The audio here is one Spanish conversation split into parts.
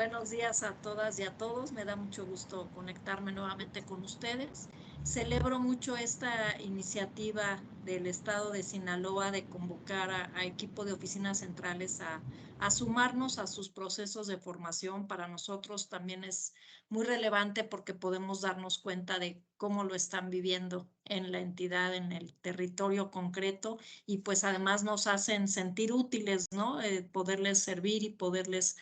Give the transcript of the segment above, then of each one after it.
Buenos días a todas y a todos. Me da mucho gusto conectarme nuevamente con ustedes. Celebro mucho esta iniciativa del Estado de Sinaloa de convocar a equipo de oficinas centrales a sumarnos a sus procesos de formación. Para nosotros también es muy relevante porque podemos darnos cuenta de cómo lo están viviendo en la entidad, en el territorio concreto, y pues además nos hacen sentir útiles, ¿no? Poderles servir y poderles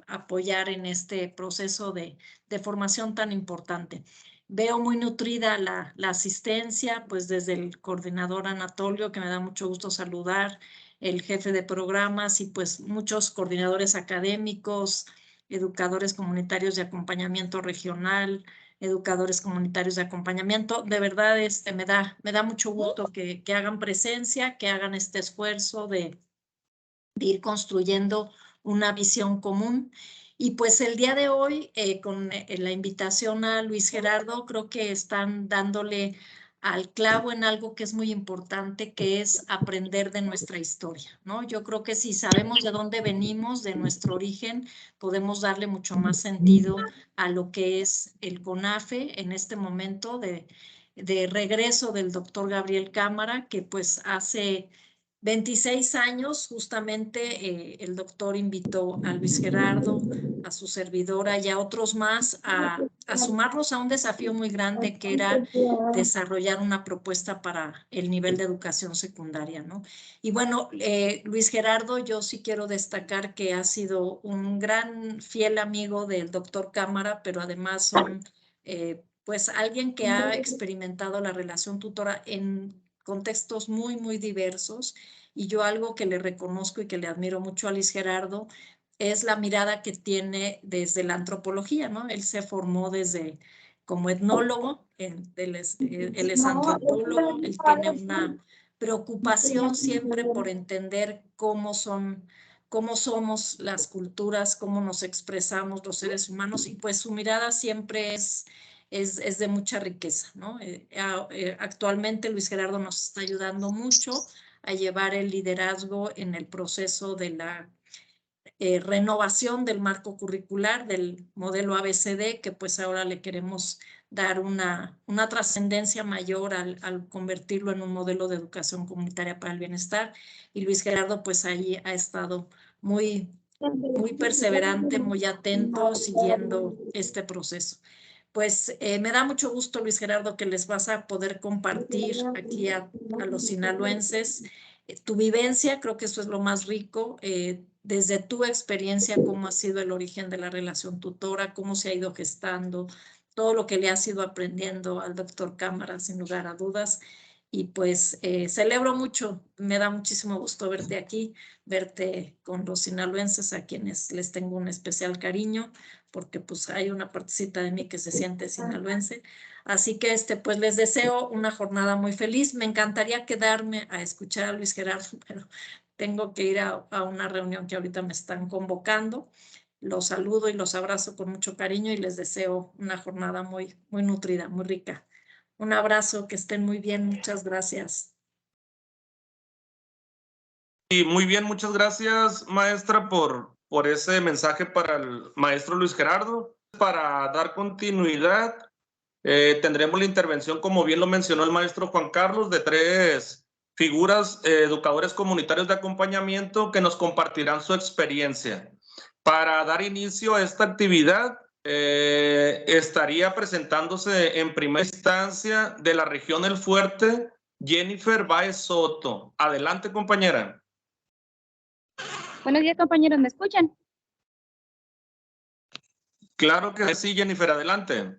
apoyar en este proceso de formación tan importante. Veo muy nutrida la asistencia, pues desde el coordinador Anatolio, que me da mucho gusto saludar, el jefe de programas y pues muchos coordinadores académicos, educadores comunitarios de acompañamiento regional, educadores comunitarios de acompañamiento. De verdad, me da mucho gusto que hagan presencia, que hagan este esfuerzo de ir construyendo una visión común. Y pues el día de hoy, con la invitación a Luis Gerardo, creo que están dándole al clavo en algo que es muy importante, que es aprender de nuestra historia, ¿no? Yo creo que si sabemos de dónde venimos, de nuestro origen, podemos darle mucho más sentido a lo que es el CONAFE en este momento de regreso del doctor Gabriel Cámara, que pues hace 26 años, justamente el doctor invitó a Luis Gerardo, a su servidora y a otros más a sumarlos a un desafío muy grande que era desarrollar una propuesta para el nivel de educación secundaria, ¿no? Y bueno, Luis Gerardo, yo sí quiero destacar que ha sido un gran fiel amigo del doctor Cámara, pero además pues alguien que ha experimentado la relación tutora en contextos muy, muy diversos. Y yo algo que le reconozco y que le admiro mucho a Luis Gerardo es la mirada que tiene desde la antropología, ¿no? Él se formó desde como etnólogo, él es antropólogo, él tiene una preocupación siempre por entender cómo somos las culturas, cómo nos expresamos los seres humanos, y pues su mirada siempre es de mucha riqueza, ¿no? Actualmente Luis Gerardo nos está ayudando mucho a llevar el liderazgo en el proceso de la renovación del marco curricular del modelo ABCD, que pues ahora le queremos dar una trascendencia mayor al convertirlo en un modelo de educación comunitaria para el bienestar. Y Luis Gerardo pues ahí ha estado muy perseverante, muy atento, siguiendo este proceso. Pues me da mucho gusto, Luis Gerardo, que les vas a poder compartir aquí a los sinaloenses tu vivencia. Creo que eso es lo más rico, desde tu experiencia, cómo ha sido el origen de la relación tutora, cómo se ha ido gestando, todo lo que le has ido aprendiendo al doctor Cámara, sin lugar a dudas. Y pues celebro mucho, me da muchísimo gusto verte aquí, verte con los sinaloenses, a quienes les tengo un especial cariño, porque pues hay una partecita de mí que se siente sinaloense. Así que pues les deseo una jornada muy feliz. Me encantaría quedarme a escuchar a Luis Gerardo, pero tengo que ir a una reunión que ahorita me están convocando. Los saludo y los abrazo con mucho cariño y les deseo una jornada muy, muy nutrida, muy rica. Un abrazo, que estén muy bien. Muchas gracias. Y muy bien, muchas gracias, maestra, por ese mensaje para el maestro Luis Gerardo. Para dar continuidad, tendremos la intervención, como bien lo mencionó el maestro Juan Carlos, de 3 figuras, educadores comunitarios de acompañamiento, que nos compartirán su experiencia. Para dar inicio a esta actividad, estaría presentándose en primera instancia de la región El Fuerte, Jennifer Baez Soto. Adelante, compañera. Buenos días, compañeros, ¿me escuchan? Claro que sí, Jennifer, adelante.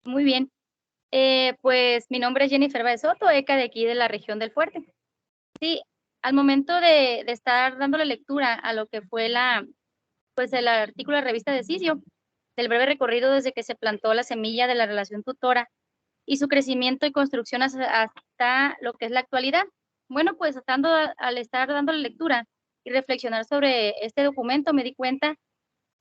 Muy bien. Pues mi nombre es Jennifer Baez Soto, ECA de aquí de la región del Fuerte. Sí, al momento de estar dándole lectura a lo que fue el artículo de la revista de CISIO, del breve recorrido desde que se plantó la semilla de la relación tutora y su crecimiento y construcción hasta lo que es la actualidad. Bueno, pues al estar dándole lectura y reflexionar sobre este documento, me di cuenta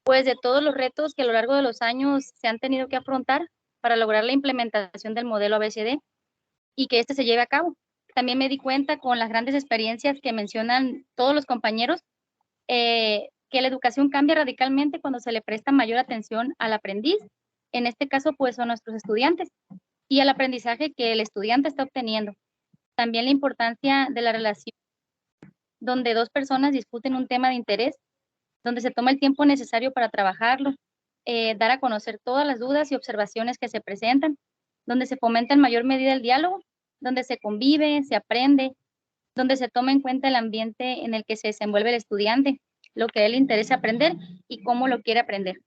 pues de todos los retos que a lo largo de los años se han tenido que afrontar para lograr la implementación del modelo ABCD y que este se lleve a cabo. También me di cuenta con las grandes experiencias que mencionan todos los compañeros que la educación cambia radicalmente cuando se le presta mayor atención al aprendiz, en este caso pues son nuestros estudiantes, y al aprendizaje que el estudiante está obteniendo. También la importancia de la relación donde dos personas discuten un tema de interés, donde se toma el tiempo necesario para trabajarlo, dar a conocer todas las dudas y observaciones que se presentan, donde se fomenta en mayor medida el diálogo, donde se convive, se aprende, donde se toma en cuenta el ambiente en el que se desenvuelve el estudiante, lo que a él le interesa aprender y cómo lo quiere aprender.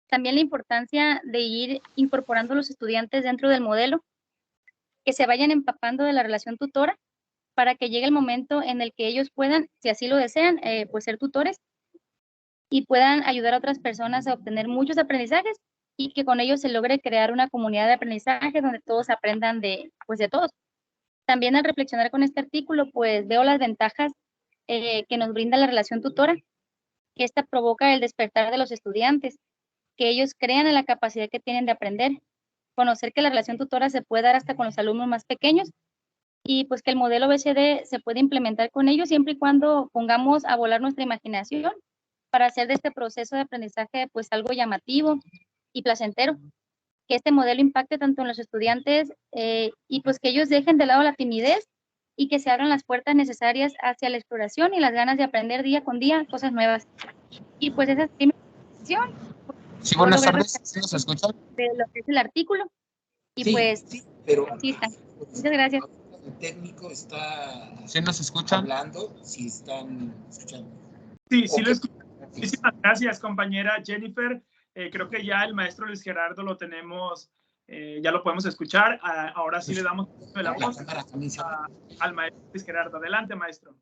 También la importancia de ir incorporando a los estudiantes dentro del modelo, que se vayan empapando de la relación tutora para que llegue el momento en el que ellos puedan, si así lo desean, pues ser tutores y puedan ayudar a otras personas a obtener muchos aprendizajes y que con ellos se logre crear una comunidad de aprendizaje donde todos aprendan de, pues de todos. También al reflexionar con este artículo, pues veo las ventajas que nos brinda la relación tutora, que esta provoca el despertar de los estudiantes, que ellos crean en la capacidad que tienen de aprender, conocer que la relación tutora se puede dar hasta con los alumnos más pequeños y pues que el modelo BCD se puede implementar con ellos siempre y cuando pongamos a volar nuestra imaginación para hacer de este proceso de aprendizaje pues algo llamativo y placentero, que este modelo impacte tanto en los estudiantes y pues que ellos dejen de lado la timidez y que se abran las puertas necesarias hacia la exploración y las ganas de aprender día con día cosas nuevas. Y pues esa es mi intención. Sí, buenas tardes. ¿Sí nos escuchan? De lo que es el artículo. Y sí, pues, sí, pero así está. Muchas gracias. El técnico está ¿Sí nos escuchan? hablando, si están escuchando. Sí, sí lo escucho. Muchísimas gracias, compañera Jennifer. Creo que ya el maestro Luis Gerardo lo tenemos, ya lo podemos escuchar. Ahora sí le damos la voz al maestro Luis Gerardo. Adelante, maestro.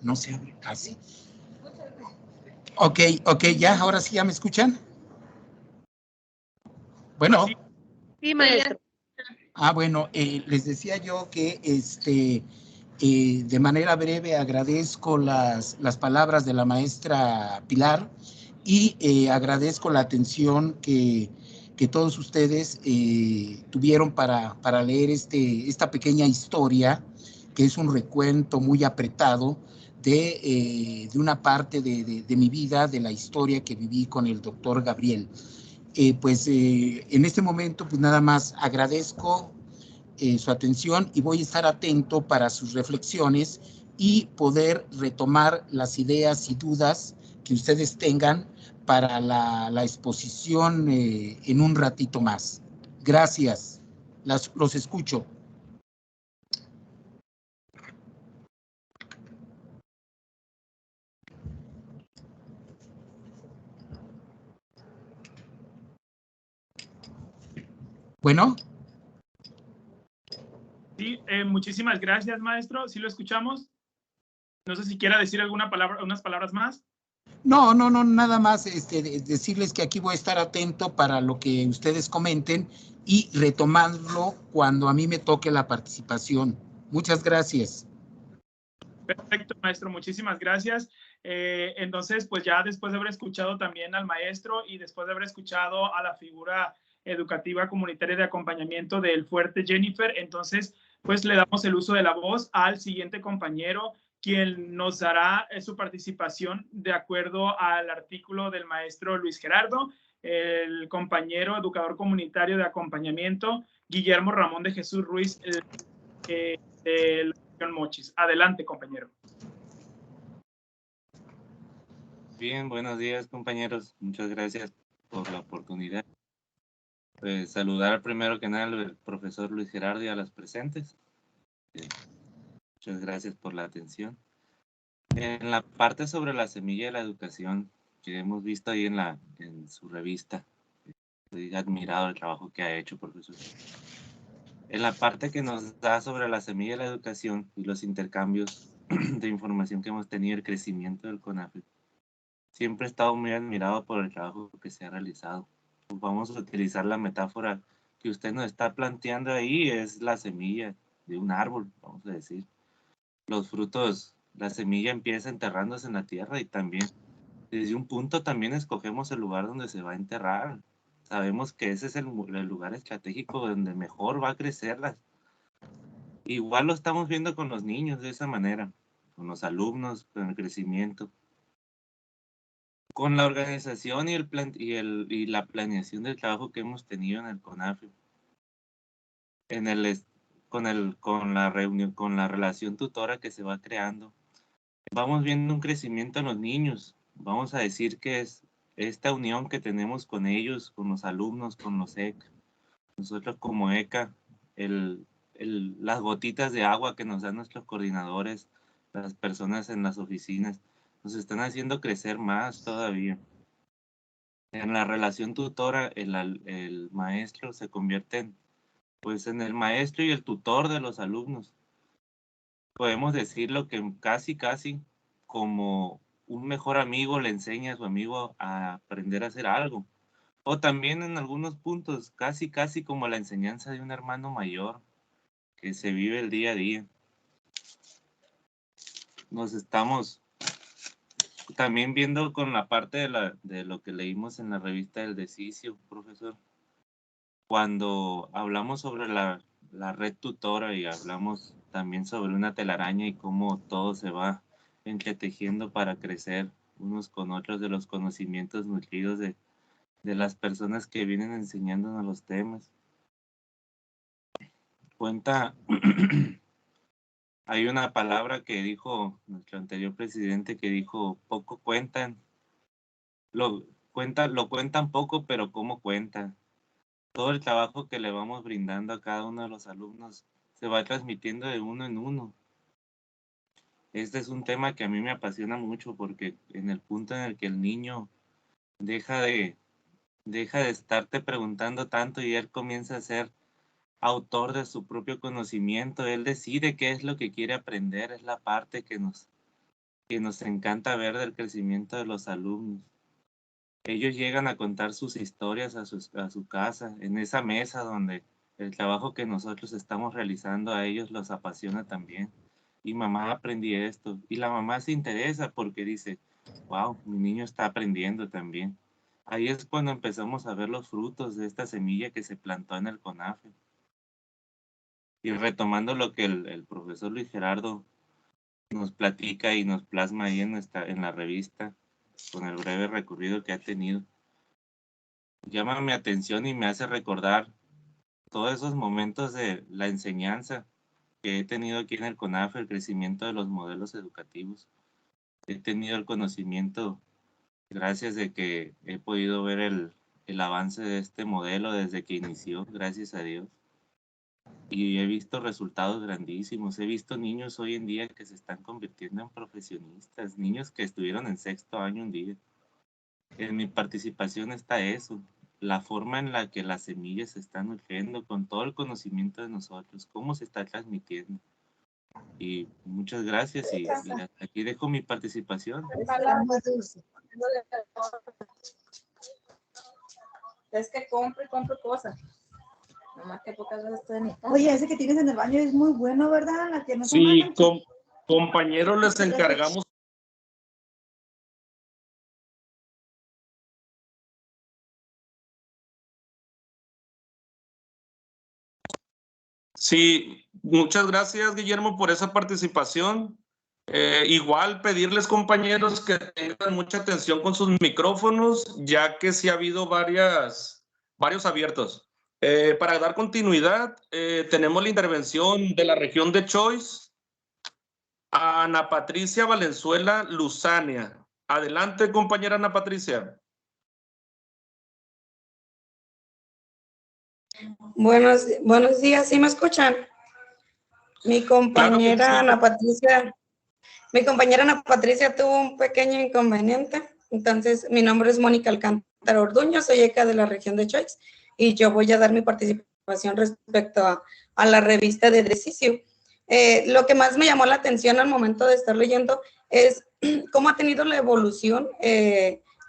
No se abre casi. Ok, ya, ahora sí, ¿ya me escuchan? Bueno. Sí, maestro. Bueno, les decía yo que de manera breve agradezco las palabras de la maestra Pilar y agradezco la atención que todos ustedes tuvieron para leer esta pequeña historia, que es un recuento muy apretado de una parte de mi vida, de la historia que viví con el doctor Gabriel. En este momento, pues nada más agradezco su atención y voy a estar atento para sus reflexiones y poder retomar las ideas y dudas que ustedes tengan para la exposición en un ratito más. Gracias. Los escucho. Bueno. Sí, muchísimas gracias, maestro. ¿Sí lo escuchamos? No sé si quiera decir alguna palabra, unas palabras más. No, nada más decirles que aquí voy a estar atento para lo que ustedes comenten y retomarlo cuando a mí me toque la participación. Muchas gracias. Perfecto, maestro, muchísimas gracias. Entonces, pues ya después de haber escuchado también al maestro y después de haber escuchado a la figura educativa comunitaria de acompañamiento del Fuerte Jennifer, entonces, pues le damos el uso de la voz al siguiente compañero, quien nos dará su participación de acuerdo al artículo del maestro Luis Gerardo, el compañero educador comunitario de acompañamiento, Guillermo Ramón de Jesús Ruiz, de la región Mochis. Adelante, compañero. Bien, buenos días, compañeros. Muchas gracias por la oportunidad. Pues saludar primero que nada al profesor Luis Gerardo y a las presentes. Muchas gracias por la atención. En la parte sobre la semilla de la educación que hemos visto ahí en su revista, estoy admirado el trabajo que ha hecho, profesor. En la parte que nos da sobre la semilla de la educación y los intercambios de información que hemos tenido, el crecimiento del CONAFET, siempre he estado muy admirado por el trabajo que se ha realizado. Pues vamos a utilizar la metáfora que usted nos está planteando ahí, es la semilla de un árbol, vamos a decir. Los frutos, la semilla empieza enterrándose en la tierra y también desde un punto también escogemos el lugar donde se va a enterrar. Sabemos que ese es el lugar estratégico donde mejor va a crecerla. Igual lo estamos viendo con los niños de esa manera. los alumnos, con el crecimiento, con la organización y la planeación del trabajo que hemos tenido en el CONAFE, con la reunión, con la relación tutora que se va creando. Vamos viendo un crecimiento en los niños. Vamos a decir que es esta unión que tenemos con ellos, con los alumnos, con los ECA. Nosotros como ECA, las gotitas de agua que nos dan nuestros coordinadores, las personas en las oficinas, nos están haciendo crecer más todavía. En la relación tutora, el maestro se convierte en el maestro y el tutor de los alumnos. Podemos decirlo que casi como un mejor amigo le enseña a su amigo a aprender a hacer algo. O también en algunos puntos, casi como la enseñanza de un hermano mayor que se vive el día a día. Nos estamos también viendo con la parte de lo que leímos en la revista del Decicio, profesor. Cuando hablamos sobre la red tutora y hablamos también sobre una telaraña y cómo todo se va entretejiendo para crecer unos con otros de los conocimientos nutridos de las personas que vienen enseñándonos los temas. Hay una palabra que dijo nuestro anterior presidente que dijo, poco cuentan, lo cuentan poco, pero cómo cuentan. Todo el trabajo que le vamos brindando a cada uno de los alumnos se va transmitiendo de uno en uno. Este es un tema que a mí me apasiona mucho porque en el punto en el que el niño deja de estarte preguntando tanto y él comienza a ser autor de su propio conocimiento, él decide qué es lo que quiere aprender, es la parte que nos encanta ver del crecimiento de los alumnos. Ellos llegan a contar sus historias a su casa, en esa mesa donde el trabajo que nosotros estamos realizando a ellos los apasiona también. Y mamá, aprendí esto. Y la mamá se interesa porque dice, wow, mi niño está aprendiendo también. Ahí es cuando empezamos a ver los frutos de esta semilla que se plantó en el CONAFE. Y retomando lo que el profesor Luis Gerardo nos platica y nos plasma ahí en la revista, con el breve recorrido que ha tenido, llama mi atención y me hace recordar todos esos momentos de la enseñanza que he tenido aquí en el CONAFE, el crecimiento de los modelos educativos. He tenido el conocimiento gracias de que he podido ver el avance de este modelo desde que inició, gracias a Dios. Y he visto resultados grandísimos. He visto niños hoy en día que se están convirtiendo en profesionistas, niños que estuvieron en 6º año un día. En mi participación está eso, la forma en la que las semillas se están nutriendo con todo el conocimiento de nosotros, cómo se está transmitiendo. Y muchas gracias y aquí dejo mi participación. Es que compre cosas. Nomás que pocas veces estoy en mi casa. Oye, ese que tienes en el baño es muy bueno, ¿verdad? La que no sí, compañeros, les encargamos. Sí, muchas gracias, Guillermo, por esa participación. Igual pedirles, compañeros, que tengan mucha atención con sus micrófonos, ya que sí ha habido varios abiertos. Para dar continuidad, tenemos la intervención de la región de Choice, Ana Patricia Valenzuela Luzania. Adelante, compañera Ana Patricia. Buenos días, ¿sí me escuchan? Mi compañera Ana Patricia tuvo un pequeño inconveniente, entonces mi nombre es Mónica Alcántara Orduño, soy ECA de la región de Choice y yo voy a dar mi participación respecto a la revista de Decicio. Lo que más me llamó la atención al momento de estar leyendo es cómo ha tenido la evolución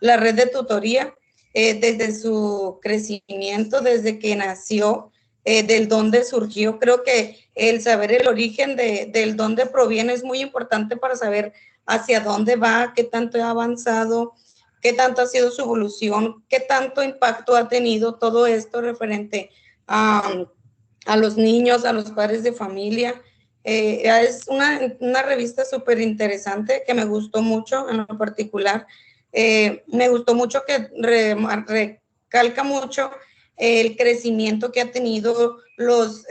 la red de tutoría desde su crecimiento, desde que nació, del dónde surgió. Creo que el saber el origen del dónde proviene es muy importante para saber hacia dónde va, qué tanto ha avanzado, qué tanto ha sido su evolución, qué tanto impacto ha tenido todo esto referente a los niños, a los padres de familia. Es una revista súper interesante que me gustó mucho en lo particular. Me gustó mucho que recalca mucho el crecimiento que ha tenido, los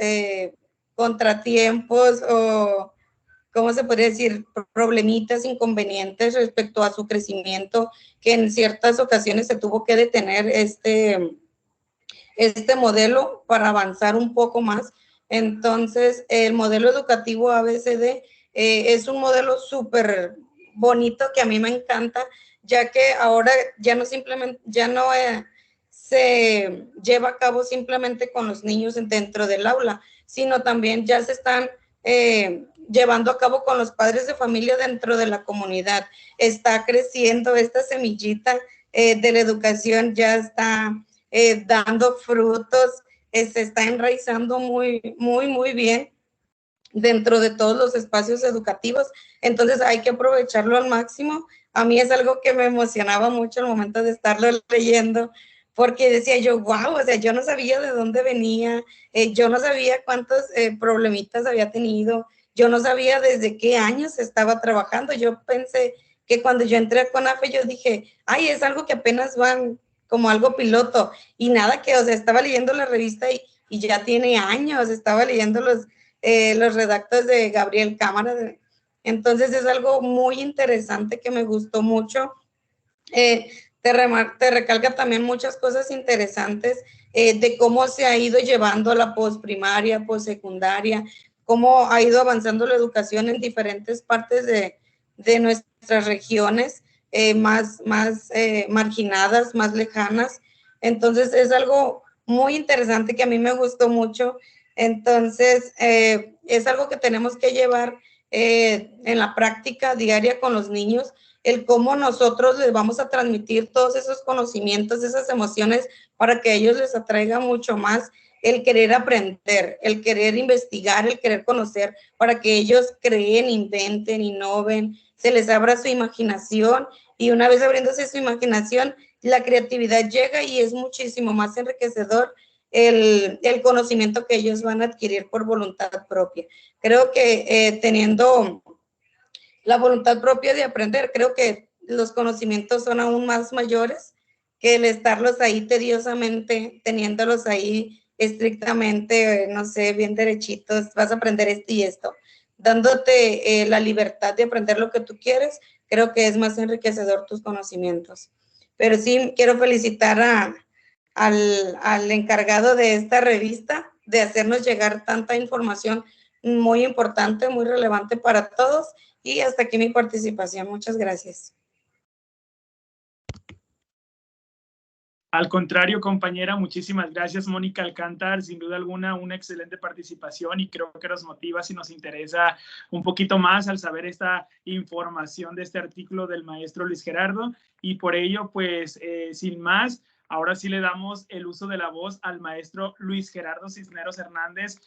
contratiempos o, ¿cómo se podría decir?, problemitas, inconvenientes respecto a su crecimiento, que en ciertas ocasiones se tuvo que detener este modelo para avanzar un poco más. Entonces, el modelo educativo ABCD es un modelo súper bonito que a mí me encanta, ya que ahora ya no se lleva a cabo simplemente con los niños dentro del aula, sino también ya se están llevando a cabo con los padres de familia dentro de la comunidad. Está creciendo esta semillita de la educación, ya está dando frutos, se está enraizando muy, muy, muy bien dentro de todos los espacios educativos. Entonces hay que aprovecharlo al máximo. A mí es algo que me emocionaba mucho al momento de estarlo leyendo, porque decía yo, wow, o sea, yo no sabía de dónde venía, yo no sabía cuántos problemitas había tenido, yo no sabía desde qué años estaba trabajando. Yo pensé que cuando yo entré a CONAFE, yo dije, ay, es algo que apenas van como algo piloto, y nada que, o sea, estaba leyendo la revista y ya tiene años, estaba leyendo los redactos de Gabriel Cámara. Entonces es algo muy interesante que me gustó mucho. Te recalca también muchas cosas interesantes de cómo se ha ido llevando la posprimaria, postsecundaria, cómo ha ido avanzando la educación en diferentes partes de nuestras regiones más marginadas, más lejanas. Entonces es algo muy interesante que a mí me gustó mucho. Entonces es algo que tenemos que llevar en la práctica diaria con los niños, el cómo nosotros les vamos a transmitir todos esos conocimientos, esas emociones, para que a ellos les atraiga mucho más el querer aprender, el querer investigar, el querer conocer, para que ellos creen, inventen, innoven, se les abra su imaginación, y una vez abriéndose su imaginación, la creatividad llega y es muchísimo más enriquecedor el conocimiento que ellos van a adquirir por voluntad propia. Creo que teniendo la voluntad propia de aprender, creo que los conocimientos son aún más mayores que el estarlos ahí tediosamente, teniéndolos ahí estrictamente, no sé, bien derechitos, vas a aprender esto y esto, dándote la libertad de aprender lo que tú quieres. Creo que es más enriquecedor tus conocimientos. Pero sí, quiero felicitar al encargado de esta revista de hacernos llegar tanta información muy importante, muy relevante para todos. Y hasta aquí mi participación. Muchas gracias. Al contrario, compañera, muchísimas gracias, Mónica Alcántar. Sin duda alguna, una excelente participación, y creo que nos motiva si nos interesa un poquito más al saber esta información de este artículo del maestro Luis Gerardo. Y por ello, pues, sin más, ahora sí le damos el uso de la voz al maestro Luis Gerardo Cisneros Hernández,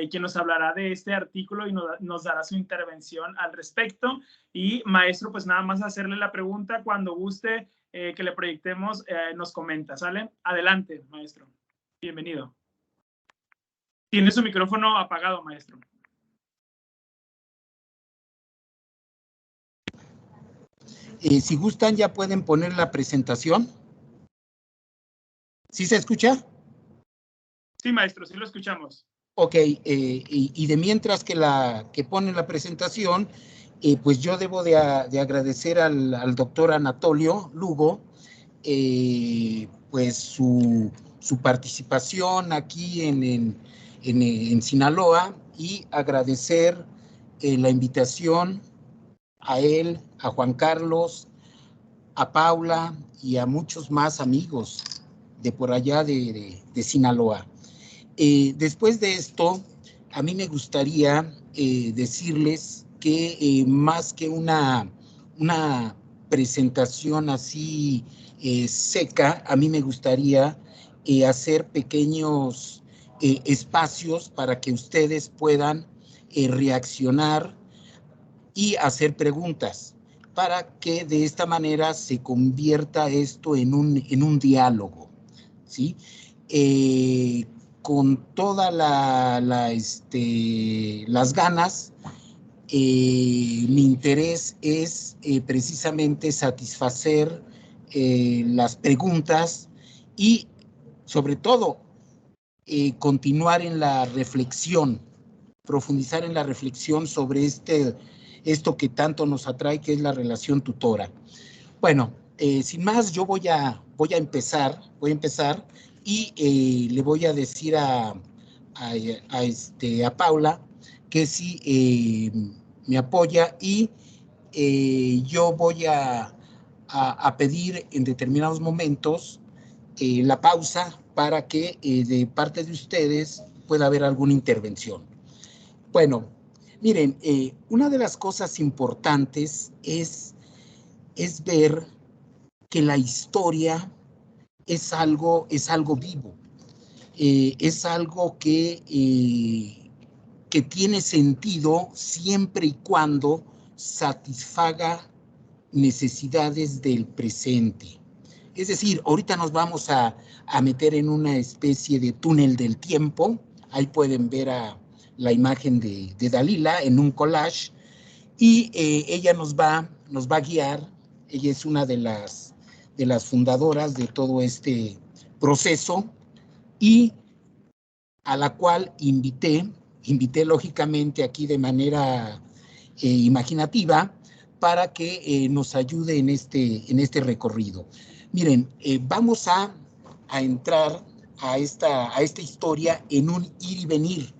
quien nos hablará de este artículo y nos dará su intervención al respecto. Y maestro, pues nada más hacerle la pregunta cuando guste que le proyectemos, nos comenta, ¿sale? Adelante, maestro. Bienvenido. Tiene su micrófono apagado, maestro. Si gustan, ya pueden poner la presentación. ¿Sí se escucha? Sí, maestro, sí lo escuchamos. Ok, y de mientras que ponen la presentación, pues yo debo de agradecer al doctor Anatolio Lugo, pues su participación aquí en Sinaloa, y agradecer la invitación a él, a Juan Carlos, a Paula y a muchos más amigos de por allá de Sinaloa. Después de esto, a mí me gustaría decirles que más que una presentación así seca, a mí me gustaría hacer pequeños espacios para que ustedes puedan reaccionar y hacer preguntas, para que de esta manera se convierta esto en un diálogo, ¿sí? con todas las ganas. Mi interés es precisamente satisfacer las preguntas y, sobre todo, continuar en la reflexión, profundizar en la reflexión sobre esto que tanto nos atrae, que es la relación tutora. Bueno, sin más, yo voy a empezar y le voy a decir a Paula que si me apoya y yo voy a pedir en determinados momentos la pausa para que de parte de ustedes pueda haber alguna intervención. Bueno, miren, una de las cosas importantes es ver que la historia es algo vivo, es algo que tiene sentido siempre y cuando satisfaga necesidades del presente. Es decir, ahorita nos vamos a meter en una especie de túnel del tiempo. Ahí pueden ver la imagen de Dalila en un collage y ella nos va a guiar. Ella es una de las fundadoras de todo este proceso y a la cual invité lógicamente aquí de manera imaginativa para que nos ayude en este recorrido. Miren, vamos a entrar a esta historia en un ir y venir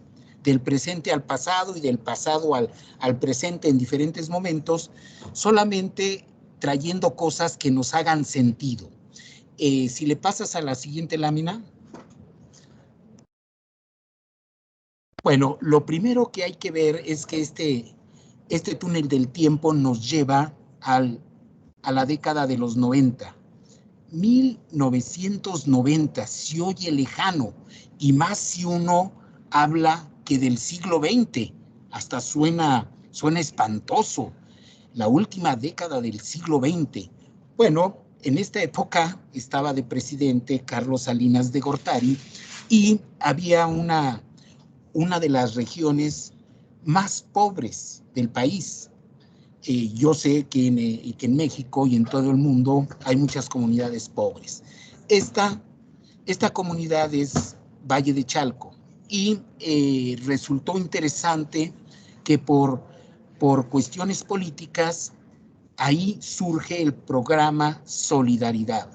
del presente al pasado y del pasado al presente en diferentes momentos, solamente trayendo cosas que nos hagan sentido. Si le pasas a la siguiente lámina. Bueno, lo primero que hay que ver es que este túnel del tiempo nos lleva a la década de los 90. 1990, se oye lejano, y más si uno habla que del siglo XX, hasta suena espantoso, la última década del siglo XX. Bueno, en esta época estaba de presidente Carlos Salinas de Gortari y había una de las regiones más pobres del país. Yo sé que en México y en todo el mundo hay muchas comunidades pobres. Esta comunidad es Valle de Chalco y resultó interesante que por cuestiones políticas ahí surge el programa Solidaridad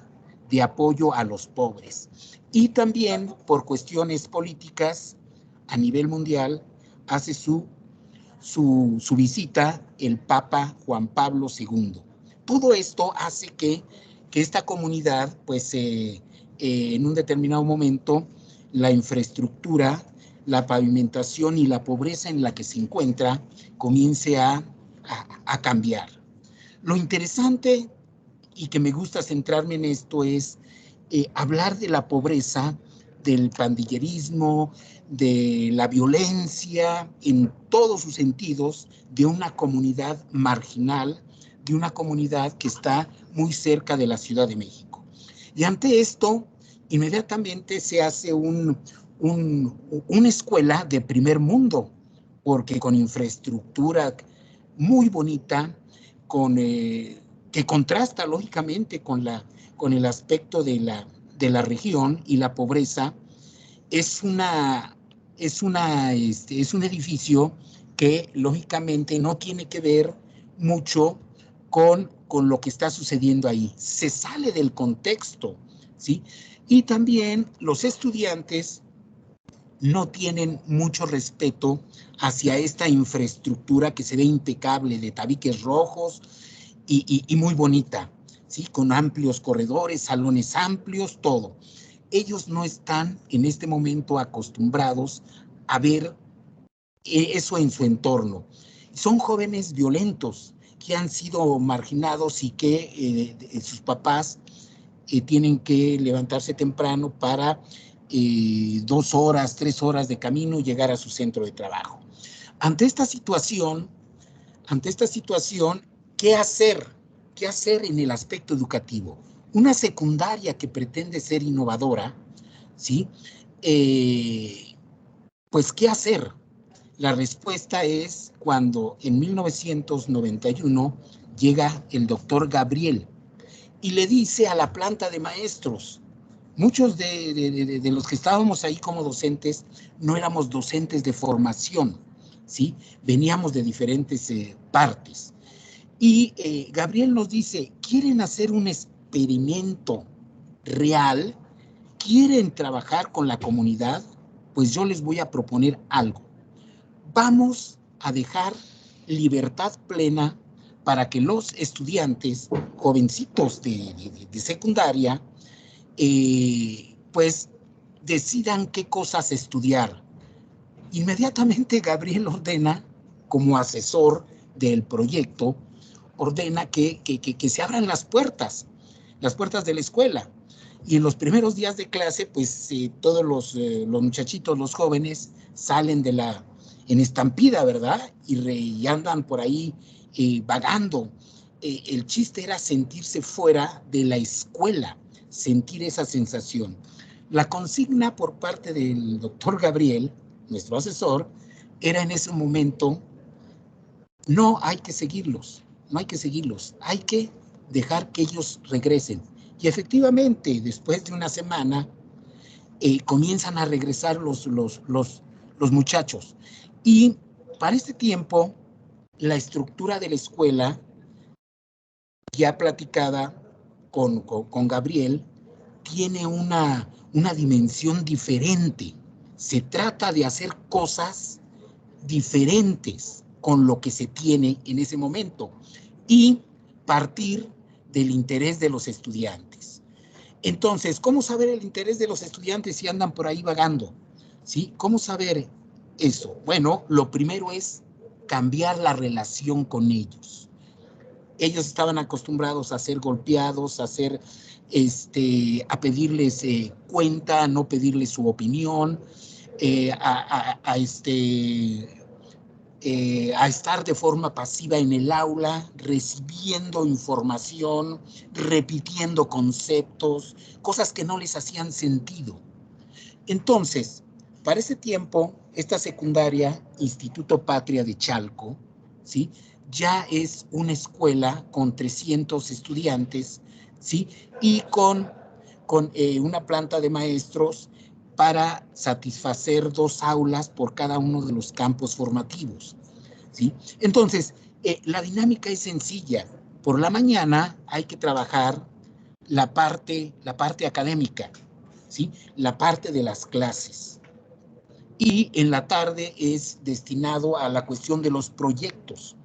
de apoyo a los pobres y también por cuestiones políticas a nivel mundial hace su visita el Papa Juan Pablo II. Todo esto hace que esta comunidad, pues en un determinado momento, la infraestructura, la pavimentación y la pobreza en la que se encuentra comience a cambiar. Lo interesante y que me gusta centrarme en esto es hablar de la pobreza, del pandillerismo, de la violencia en todos sus sentidos, de una comunidad marginal, de una comunidad que está muy cerca de la Ciudad de México. Y ante esto, inmediatamente se hace una escuela de primer mundo, porque con infraestructura muy bonita, que contrasta lógicamente con el aspecto de la región y la pobreza, es un edificio que lógicamente no tiene que ver mucho con lo que está sucediendo ahí. Se sale del contexto, ¿sí? Y también los estudiantes no tienen mucho respeto hacia esta infraestructura que se ve impecable, de tabiques rojos y muy bonita, ¿sí? Con amplios corredores, salones amplios, todo. Ellos no están en este momento acostumbrados a ver eso en su entorno. Son jóvenes violentos que han sido marginados y que sus papás tienen que levantarse temprano para 2 horas, 3 horas de camino y llegar a su centro de trabajo. Ante esta situación, ¿qué hacer? ¿Qué hacer en el aspecto educativo? Una secundaria que pretende ser innovadora, ¿sí? pues, ¿qué hacer? La respuesta es cuando en 1991 llega el doctor Gabriel y le dice a la planta de maestros, muchos de los que estábamos ahí como docentes no éramos docentes de formación, ¿sí? Veníamos de diferentes partes. Y Gabriel nos dice, ¿quieren hacer un experimento real? ¿Quieren trabajar con la comunidad? Pues yo les voy a proponer algo. Vamos a dejar libertad plena para que los estudiantes, jovencitos de secundaria, pues decidan qué cosas estudiar. Inmediatamente Gabriel ordena, como asesor del proyecto, ordena que se abran las puertas de la escuela. Y en los primeros días de clase, pues todos los muchachitos, los jóvenes, salen en estampida, ¿verdad? Y andan por ahí vagando. El chiste era sentirse fuera de la escuela, sentir esa sensación. La consigna por parte del doctor Gabriel, nuestro asesor, era en ese momento, no hay que seguirlos, hay que dejar que ellos regresen. Y efectivamente, después de una semana, comienzan a regresar los muchachos. Y para este tiempo, la estructura de la escuela, ya platicada con Gabriel, tiene una dimensión diferente. Se trata de hacer cosas diferentes con lo que se tiene en ese momento y partir del interés de los estudiantes. Entonces, ¿cómo saber el interés de los estudiantes si andan por ahí vagando? ¿Sí? ¿Cómo saber eso? Bueno, lo primero es cambiar la relación con ellos. Ellos estaban acostumbrados a ser golpeados, a pedirles cuenta, a no pedirles su opinión, a estar de forma pasiva en el aula, recibiendo información, repitiendo conceptos, cosas que no les hacían sentido. Entonces, para ese tiempo, esta secundaria, Instituto Patria de Chalco, ¿sí?, ya es una escuela con 300 estudiantes, ¿sí?, y con una planta de maestros para satisfacer 2 aulas por cada uno de los campos formativos, ¿sí? Entonces, la dinámica es sencilla. Por la mañana hay que trabajar la parte académica, ¿sí?, la parte de las clases. Y en la tarde es destinado a la cuestión de los proyectos.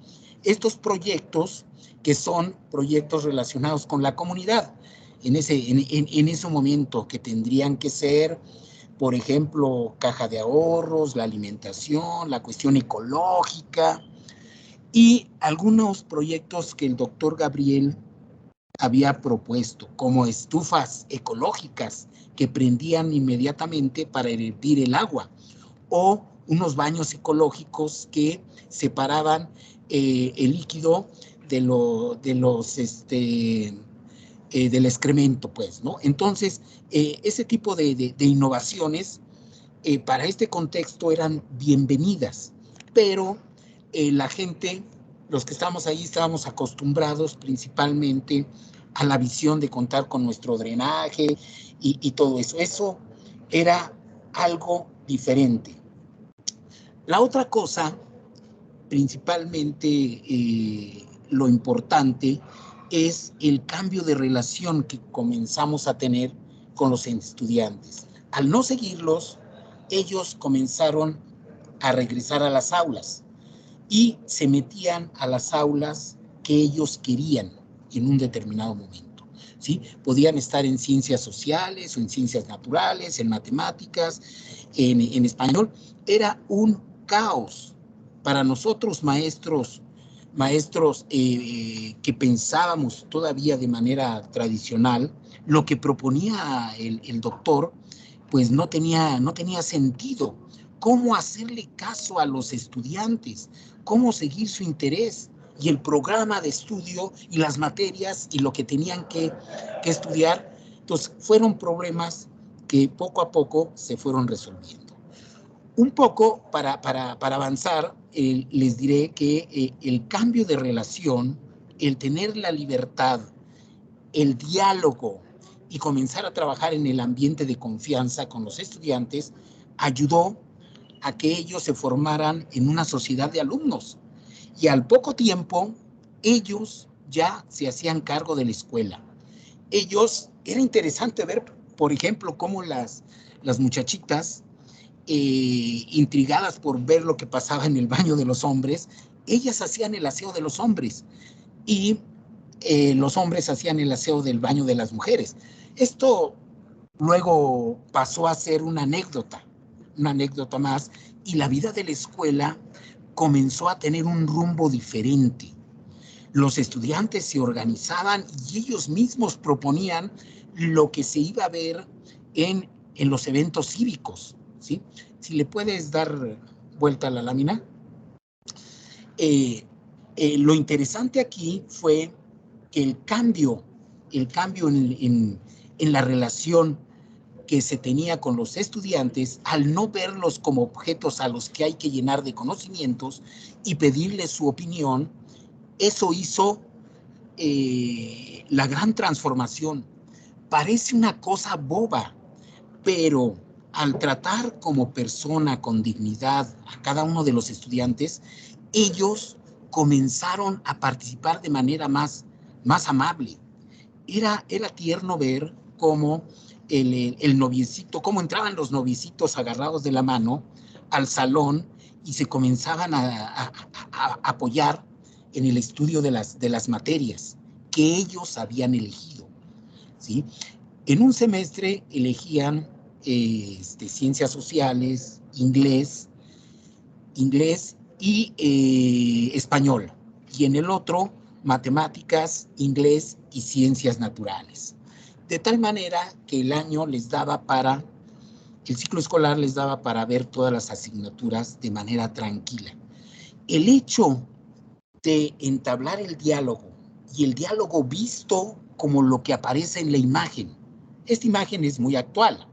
Estos proyectos que son proyectos relacionados con la comunidad, en ese momento que tendrían que ser, por ejemplo, caja de ahorros, la alimentación, la cuestión ecológica y algunos proyectos que el doctor Gabriel había propuesto, como estufas ecológicas que prendían inmediatamente para hervir el agua, o unos baños ecológicos que separaban el líquido del excremento, pues, ¿no? Entonces, ese tipo de innovaciones para este contexto eran bienvenidas, pero la gente, los que estamos ahí, estábamos acostumbrados principalmente a la visión de contar con nuestro drenaje y todo eso. Eso era algo diferente. La otra cosa, principalmente lo importante, es el cambio de relación que comenzamos a tener con los estudiantes. Al no seguirlos, ellos comenzaron a regresar a las aulas y se metían a las aulas que ellos querían en un determinado momento, ¿sí? Podían estar en ciencias sociales o en ciencias naturales, en matemáticas, en español. Era un caos para nosotros maestros que pensábamos todavía de manera tradicional. Lo que proponía el doctor pues no tenía sentido. ¿Cómo hacerle caso a los estudiantes? ¿Cómo seguir su interés? Y el programa de estudio y las materias y lo que tenían que estudiar. Entonces fueron problemas que poco a poco se fueron resolviendo. Un poco para avanzar, les diré que el cambio de relación, el tener la libertad, el diálogo y comenzar a trabajar en el ambiente de confianza con los estudiantes ayudó a que ellos se formaran en una sociedad de alumnos. Y al poco tiempo, ellos ya se hacían cargo de la escuela. Era interesante ver, por ejemplo, cómo las muchachitas, intrigadas por ver lo que pasaba en el baño de los hombres, ellas hacían el aseo de los hombres y los hombres hacían el aseo del baño de las mujeres. Esto luego pasó a ser una anécdota más, y la vida de la escuela comenzó a tener un rumbo diferente. Los estudiantes se organizaban y ellos mismos proponían lo que se iba a ver en los eventos cívicos, ¿sí? Si le puedes dar vuelta a la lámina. Lo interesante aquí fue que el cambio en la relación que se tenía con los estudiantes, al no verlos como objetos a los que hay que llenar de conocimientos y pedirles su opinión, eso hizo la gran transformación. Parece una cosa boba, pero al tratar como persona con dignidad a cada uno de los estudiantes, ellos comenzaron a participar de manera más amable. Era tierno ver cómo el noviecito, cómo entraban los noviecitos agarrados de la mano al salón y se comenzaban a apoyar en el estudio de las materias que ellos habían elegido, ¿sí? En un semestre elegían ciencias sociales, inglés y español, y en el otro matemáticas, inglés y ciencias naturales. De tal manera que el ciclo escolar les daba para ver todas las asignaturas de manera tranquila. El hecho de entablar el diálogo, y el diálogo visto como lo que aparece en la imagen. Esta imagen es muy actual,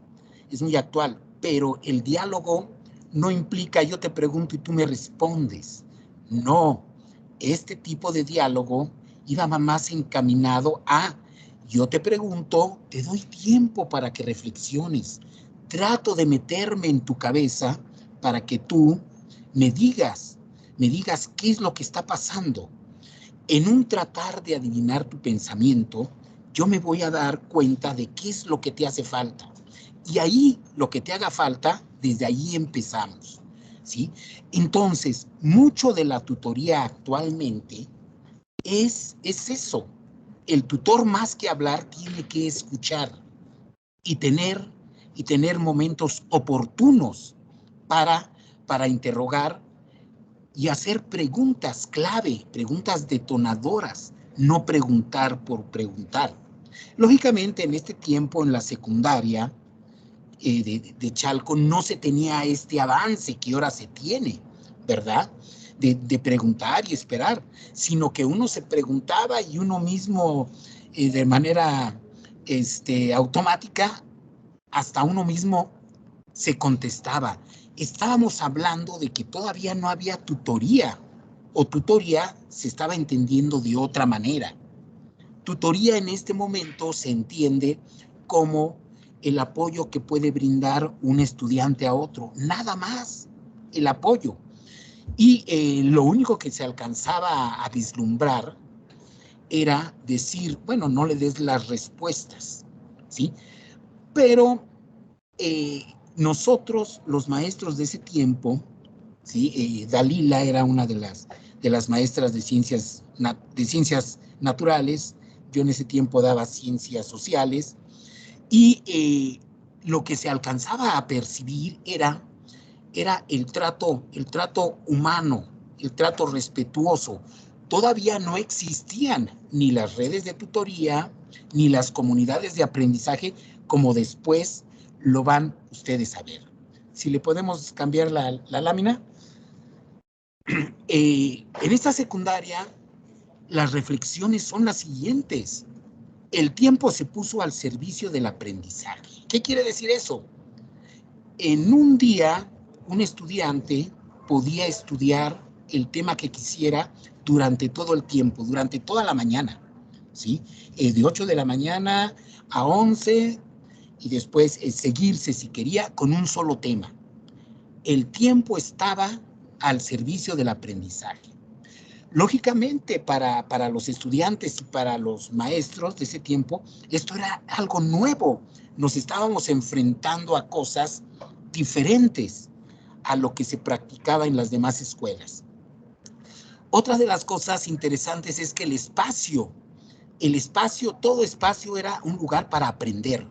pero el diálogo no implica yo te pregunto y tú me respondes. No, este tipo de diálogo iba más encaminado a yo te pregunto, te doy tiempo para que reflexiones, trato de meterme en tu cabeza para que tú me digas qué es lo que está pasando. En un tratar de adivinar tu pensamiento, yo me voy a dar cuenta de qué es lo que te hace falta. Y ahí, lo que te haga falta, desde ahí empezamos, ¿sí? Entonces, mucho de la tutoría actualmente es eso. El tutor, más que hablar, tiene que escuchar y tener momentos oportunos para interrogar y hacer preguntas clave, preguntas detonadoras, no preguntar por preguntar. Lógicamente, en este tiempo, en la secundaria de Chalco, no se tenía este avance que ahora se tiene, ¿verdad? De preguntar y esperar, sino que uno se preguntaba y uno mismo, de manera automática, hasta uno mismo se contestaba. Estábamos hablando de que todavía no había tutoría, o tutoría se estaba entendiendo de otra manera. Tutoría en este momento se entiende como el apoyo que puede brindar un estudiante a otro, nada más, el apoyo. Y lo único que se alcanzaba a vislumbrar era decir, bueno, no le des las respuestas, ¿sí? Pero nosotros, los maestros de ese tiempo, ¿sí? Dalila era una de las maestras de ciencias naturales, yo en ese tiempo daba ciencias sociales, y lo que se alcanzaba a percibir era el trato humano, el trato respetuoso. Todavía no existían ni las redes de tutoría, ni las comunidades de aprendizaje, como después lo van ustedes a ver. Si le podemos cambiar la lámina. En esta secundaria, las reflexiones son las siguientes. el tiempo se puso al servicio del aprendizaje. ¿Qué quiere decir eso? En un día, un estudiante podía estudiar el tema que quisiera durante todo el tiempo, durante toda la mañana, ¿sí? De 8 de la mañana a 11 y después seguirse, si quería, con un solo tema. El tiempo estaba al servicio del aprendizaje. Lógicamente, para los estudiantes y para los maestros de ese tiempo, esto era algo nuevo. Nos estábamos enfrentando a cosas diferentes a lo que se practicaba en las demás escuelas. Otra de las cosas interesantes es que el espacio, todo espacio era un lugar para aprender.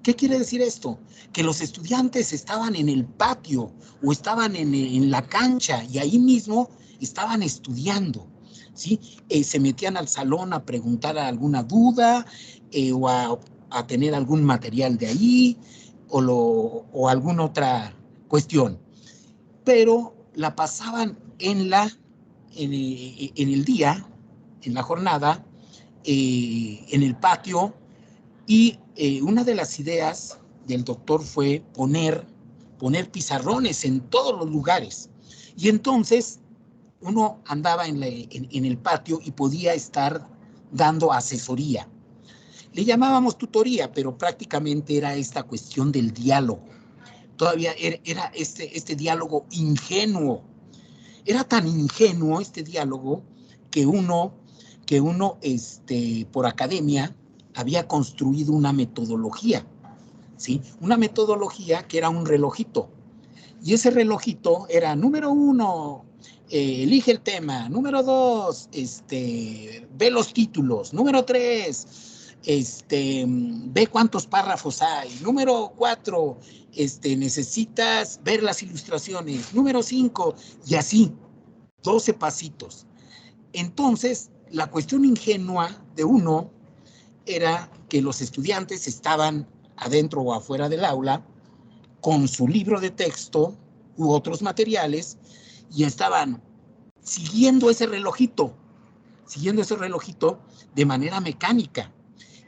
¿Qué quiere decir esto? Que los estudiantes estaban en el patio o estaban en la cancha y ahí mismo estaban estudiando, ¿sí? Se metían al salón a preguntar alguna duda o a tener algún material de ahí o alguna otra cuestión. Pero la pasaban en el día, en la jornada, en el patio, y una de las ideas del doctor fue poner pizarrones en todos los lugares. Y entonces uno andaba en el patio y podía estar dando asesoría. Le llamábamos tutoría, pero prácticamente era esta cuestión del diálogo. Todavía era este diálogo ingenuo. Era tan ingenuo este diálogo que uno por academia había construido una metodología, ¿sí? Una metodología que era un relojito. Y ese relojito era: número 1, elige el tema; número 2, ve los títulos; número 3, ve cuántos párrafos hay; número 4, necesitas ver las ilustraciones; número 5, y así, 12 pasitos. Entonces, la cuestión ingenua de uno era que los estudiantes estaban adentro o afuera del aula con su libro de texto u otros materiales y estaban siguiendo ese relojito de manera mecánica.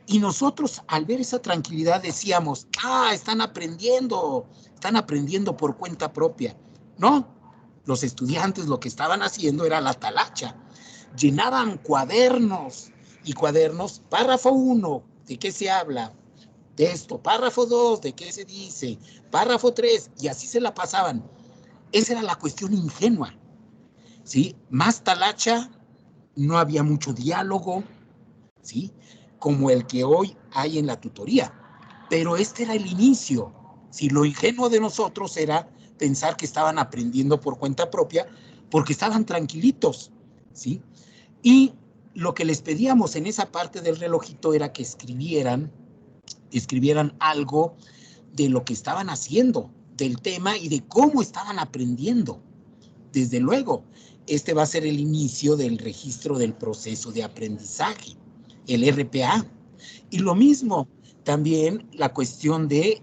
Y nosotros, al ver esa tranquilidad, decíamos: están aprendiendo por cuenta propia. No, los estudiantes lo que estaban haciendo era la talacha. Llenaban cuadernos y cuadernos. Párrafo 1, ¿de qué se habla? De esto. Párrafo 2, ¿de qué se dice? Párrafo 3, y así se la pasaban. Esa era la cuestión ingenua, ¿sí? Más talacha, no había mucho diálogo, ¿sí? Como el que hoy hay en la tutoría. Pero este era el inicio. ¿Sí? Lo ingenuo de nosotros era pensar que estaban aprendiendo por cuenta propia porque estaban tranquilitos, ¿sí? Y lo que les pedíamos en esa parte del relojito era que escribieran algo de lo que estaban haciendo, del tema y de cómo estaban aprendiendo. Desde luego, este va a ser el inicio del registro del proceso de aprendizaje, el RPA. Y lo mismo, también la cuestión de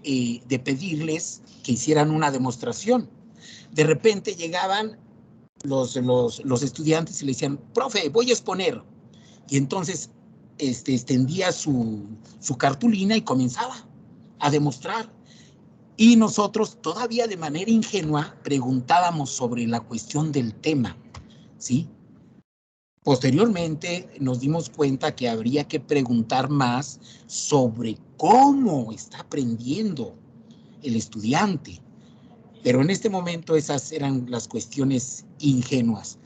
pedirles que hicieran una demostración. De repente llegaban los estudiantes y le decían: profe, voy a exponer. Y entonces extendía su cartulina y comenzaba a demostrar. Y nosotros, todavía de manera ingenua, preguntábamos sobre la cuestión del tema, ¿sí? Posteriormente nos dimos cuenta que habría que preguntar más sobre cómo está aprendiendo el estudiante. Pero en este momento esas eran las cuestiones ingenuas.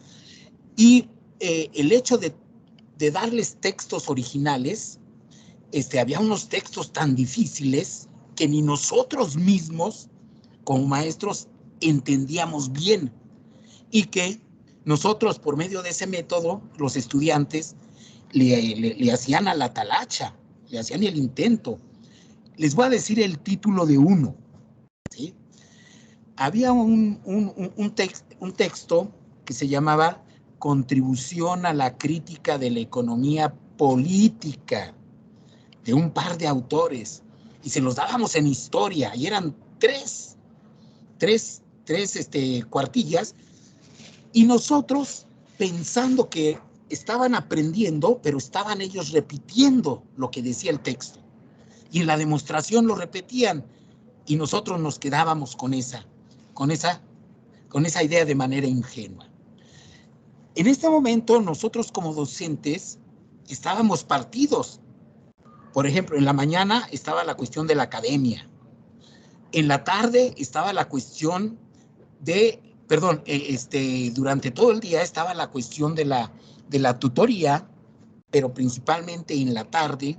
Y el hecho de darles textos originales, había unos textos tan difíciles que ni nosotros mismos, como maestros, entendíamos bien. Y que nosotros, por medio de ese método, los estudiantes le hacían a la talacha, le hacían el intento. Les voy a decir el título de uno, ¿sí? Había un texto que se llamaba Contribución a la crítica de la economía política, de un par de autores, y se los dábamos en historia, y eran tres cuartillas, y nosotros, pensando que estaban aprendiendo, pero estaban ellos repitiendo lo que decía el texto. Y en la demostración lo repetían y nosotros nos quedábamos con esa idea de manera ingenua. En este momento nosotros como docentes estábamos partidos. Por ejemplo, en la mañana estaba la cuestión de la academia. En la tarde estaba la cuestión de, durante todo el día estaba la cuestión de la tutoría, pero principalmente en la tarde,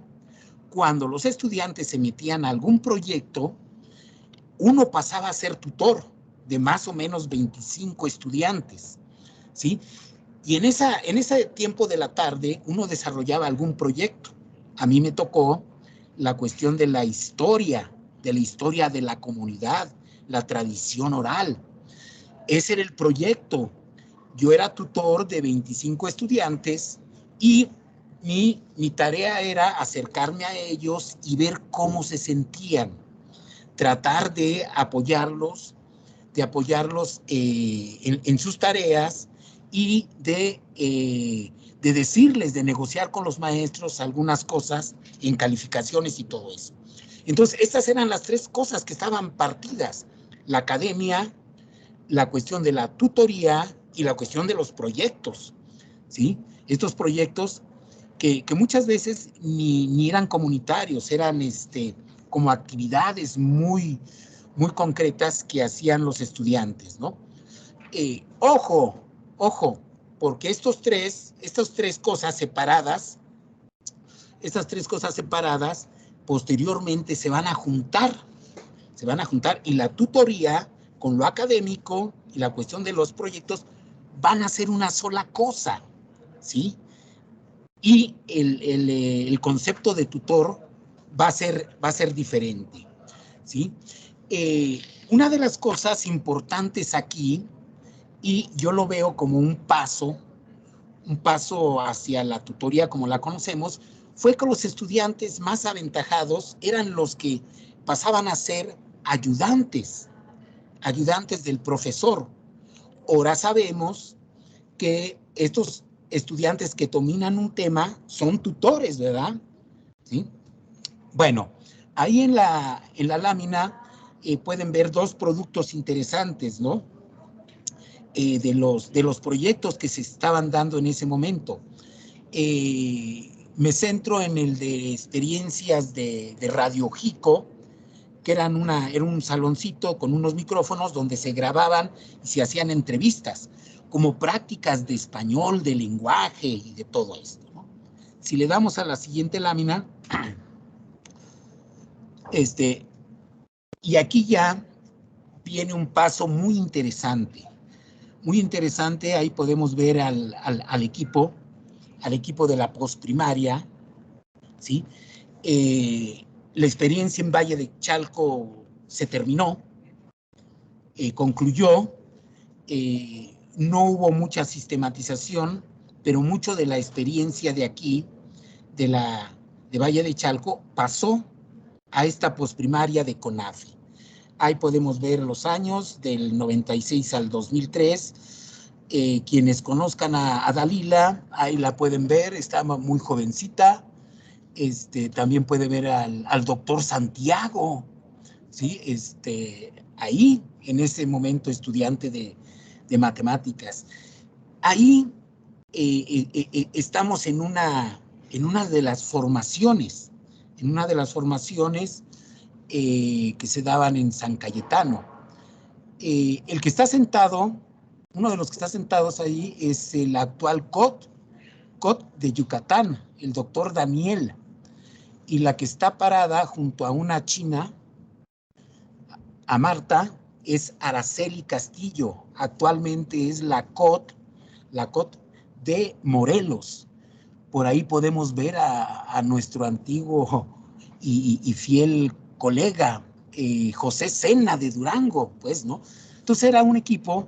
cuando los estudiantes se metían a algún proyecto, uno pasaba a ser tutor de más o menos 25 estudiantes, ¿sí? Y en ese tiempo de la tarde uno desarrollaba algún proyecto. A mí me tocó la cuestión de la historia de la comunidad, la tradición oral. Ese era el proyecto. Yo era tutor de 25 estudiantes y mi tarea era acercarme a ellos y ver cómo se sentían, tratar de apoyarlos en sus tareas y de decirles, de negociar con los maestros algunas cosas en calificaciones y todo eso. Entonces, estas eran las tres cosas que estaban partidas: la academia, la cuestión de la tutoría y la cuestión de los proyectos, ¿sí? Estos proyectos que muchas veces ni eran comunitarios, eran como actividades muy concretas que hacían los estudiantes, ¿no? Ojo, porque estas tres cosas separadas, posteriormente se van a juntar, y la tutoría con lo académico y la cuestión de los proyectos van a ser una sola cosa, ¿sí? Y el concepto de tutor va a ser diferente, ¿sí? Una de las cosas importantes aquí, y yo lo veo como un paso hacia la tutoría como la conocemos, fue que los estudiantes más aventajados eran los que pasaban a ser ayudantes del profesor. Ahora sabemos que estos estudiantes que dominan un tema son tutores, ¿verdad? ¿Sí? Bueno, ahí en la lámina pueden ver dos productos interesantes, ¿no? De los proyectos que se estaban dando en ese momento. Me centro en el de experiencias de Radio Jico, que era un saloncito con unos micrófonos donde se grababan y se hacían entrevistas, como prácticas de español, de lenguaje y de todo esto, ¿no? Si le damos a la siguiente lámina, y aquí ya viene un paso muy interesante, ahí podemos ver al equipo de la postprimaria, ¿sí? La experiencia en Valle de Chalco se terminó, concluyó, no hubo mucha sistematización, pero mucho de la experiencia de aquí, de Valle de Chalco, pasó a esta postprimaria de CONAFE. Ahí podemos ver los años del 96 al 2003. Quienes conozcan a Dalila, ahí la pueden ver, estaba muy jovencita. También puede ver al doctor Santiago, ¿sí? Ahí, en ese momento, estudiante de matemáticas. Ahí estamos en una de las formaciones, que se daban en San Cayetano. El que está sentado, uno de los que está sentados ahí, es el actual COT de Yucatán, el doctor Daniel, y la que está parada junto a una china, a Marta, es Araceli Castillo. Actualmente es la COT de Morelos. Por ahí podemos ver a nuestro antiguo y fiel colega José Sena de Durango, pues, ¿no? Entonces era un equipo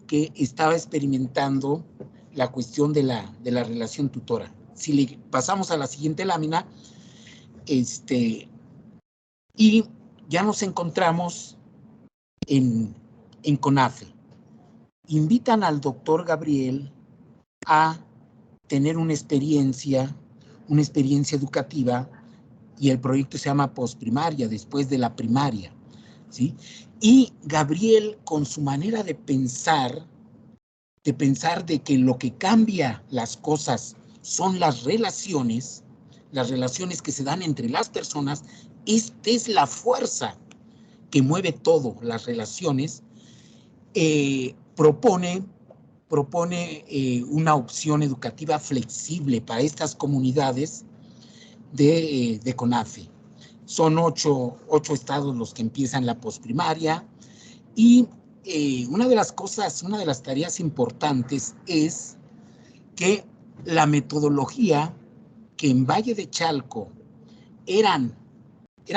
que estaba experimentando la cuestión de la relación tutora. Si le pasamos a la siguiente lámina, y ya nos encontramos en CONAFE. Invitan al doctor Gabriel a tener una experiencia educativa, y el proyecto se llama Postprimaria, después de la primaria, ¿sí? Y Gabriel, con su manera de pensar de que lo que cambia las cosas son las relaciones que se dan entre las personas, esta es la fuerza que mueve todo, las relaciones, propone una opción educativa flexible para estas comunidades de CONAFE. Son ocho estados los que empiezan la postprimaria, y una de las tareas importantes es que la metodología, que en Valle de Chalco eran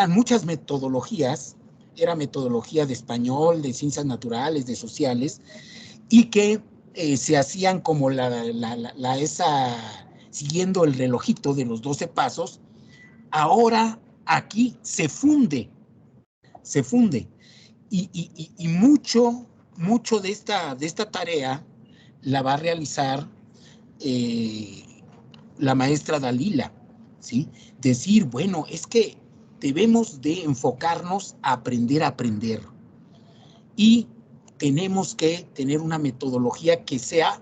muchas metodologías, era metodología de español, de ciencias naturales, de sociales, y que se hacían como siguiendo el relojito de los 12 pasos, ahora aquí se funde, y mucho de esta tarea la va a realizar la maestra Dalila, ¿sí? Decir, bueno, es que debemos de enfocarnos a aprender, y tenemos que tener una metodología que sea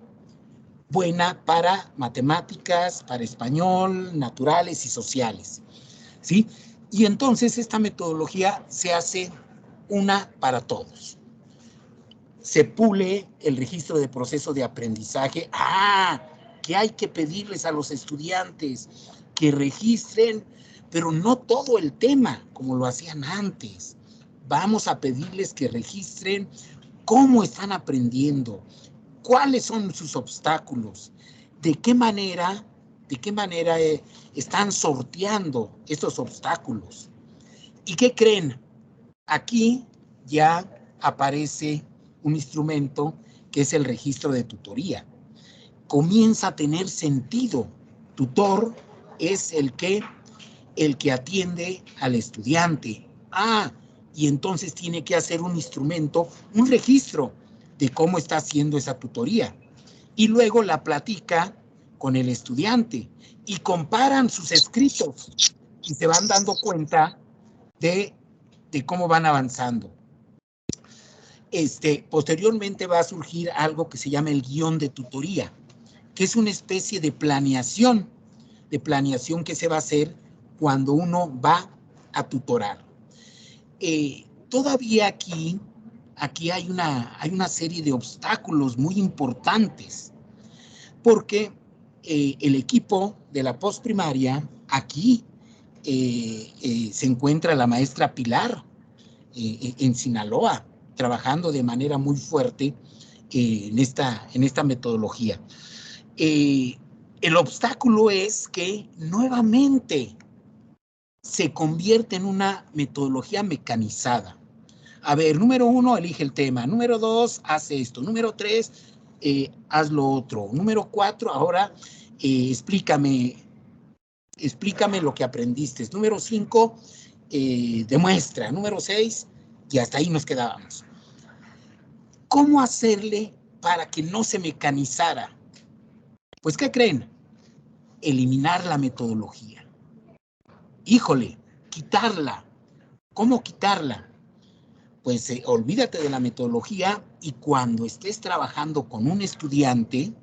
buena para matemáticas, para español, naturales y sociales, ¿sí? Y entonces esta metodología se hace una para todos. Se pule el registro de proceso de aprendizaje. Que hay que pedirles a los estudiantes que registren, pero no todo el tema como lo hacían antes. Vamos a pedirles que registren cómo están aprendiendo, cuáles son sus obstáculos, de qué manera están sorteando estos obstáculos. ¿Y qué creen? Aquí ya aparece un instrumento que es el registro de tutoría. Comienza a tener sentido. Tutor es el que atiende al estudiante. Y entonces tiene que hacer un instrumento, un registro de cómo está haciendo esa tutoría. Y luego la platica con el estudiante y comparan sus escritos y se van dando cuenta de cómo van avanzando. Posteriormente va a surgir algo que se llama el guión de tutoría, que es una especie de planeación que se va a hacer cuando uno va a tutorar. Todavía aquí hay una serie de obstáculos muy importantes, porque el equipo de la postprimaria, aquí se encuentra la maestra Pilar en Sinaloa, trabajando de manera muy fuerte en esta metodología. El obstáculo es que nuevamente se convierte en una metodología mecanizada. A ver, número 1, elige el tema. Número 2, haz esto. Número 3, haz lo otro. Número 4, ahora explícame lo que aprendiste. Número 5, demuestra. Número 6, y hasta ahí nos quedábamos. ¿Cómo hacerle para que no se mecanizara? Pues, ¿qué creen? Eliminar la metodología. Híjole, quitarla. ¿Cómo quitarla? Pues olvídate de la metodología, y cuando estés trabajando con un estudiante,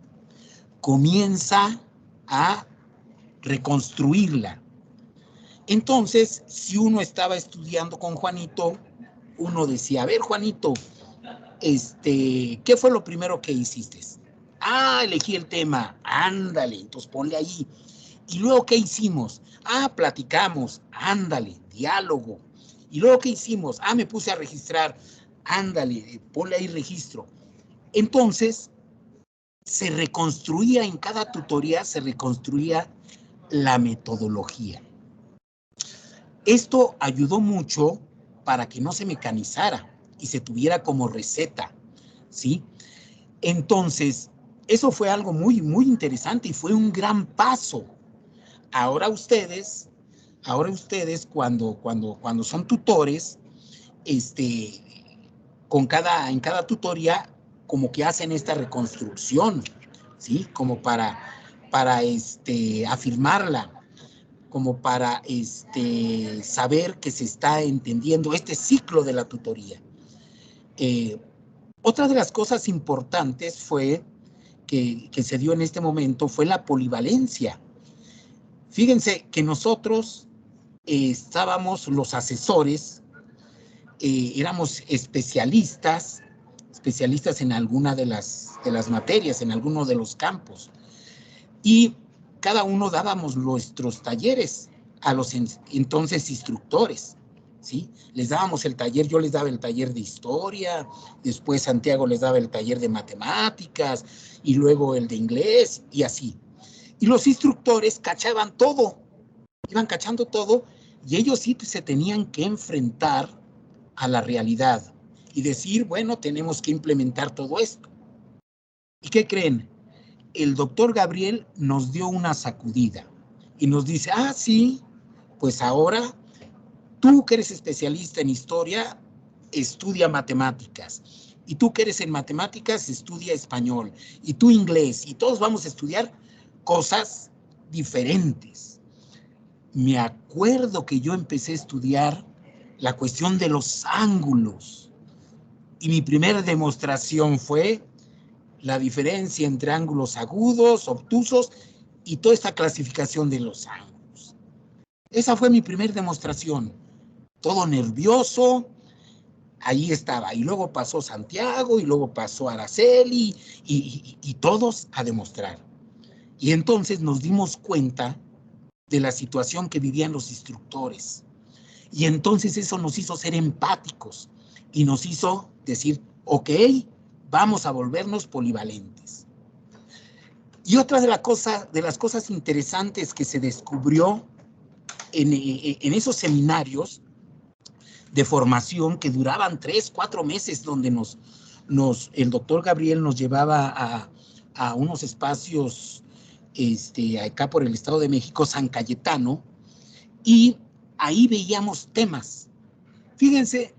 comienza a reconstruirla. Entonces, si uno estaba estudiando con Juanito, uno decía, a ver, Juanito, ¿qué fue lo primero que hiciste? Elegí el tema. Ándale, entonces ponle ahí. ¿Y luego qué hicimos? Platicamos. Ándale, diálogo. ¿Y luego qué hicimos? Me puse a registrar. Ándale, ponle ahí registro. Entonces, se reconstruía en cada tutoría, se reconstruía la metodología. Esto ayudó mucho para que no se mecanizara y se tuviera como receta, ¿sí? Entonces, eso fue algo muy, muy interesante y fue un gran paso. Ahora ustedes cuando son tutores, en cada tutoría como que hacen esta reconstrucción, ¿sí? Como para afirmarla, como para saber que se está entendiendo este ciclo de la tutoría. Otra de las cosas importantes fue que se dio en este momento fue la polivalencia. Fíjense que nosotros estábamos los asesores, éramos especialistas en alguna de las materias, en alguno de los campos. Y cada uno dábamos nuestros talleres a los entonces instructores, ¿sí? Les dábamos el taller, yo les daba el taller de historia, después Santiago les daba el taller de matemáticas y luego el de inglés y así. Y los instructores cachaban todo, iban cachando todo y ellos sí se tenían que enfrentar a la realidad y decir, bueno, tenemos que implementar todo esto. ¿Y qué creen? El doctor Gabriel nos dio una sacudida y nos dice, ah, sí, pues ahora tú que eres especialista en historia, estudia matemáticas. Y tú que eres en matemáticas, estudia español. Y tú inglés. Y todos vamos a estudiar cosas diferentes. Me acuerdo que yo empecé a estudiar la cuestión de los ángulos. Y mi primera demostración fue la diferencia entre ángulos agudos, obtusos y toda esta clasificación de los ángulos. Esa fue mi primera demostración. Todo nervioso, ahí estaba. Y luego pasó Santiago, y luego pasó Araceli, y todos a demostrar. Y entonces nos dimos cuenta de la situación que vivían los instructores. Y entonces eso nos hizo ser empáticos y nos hizo decir, ok, vamos a volvernos polivalentes. Y otra de las cosas interesantes que se descubrió en esos seminarios de formación que duraban 3, 4 meses, donde el doctor Gabriel nos llevaba a unos espacios acá por el Estado de México, San Cayetano, y ahí veíamos temas. Fíjense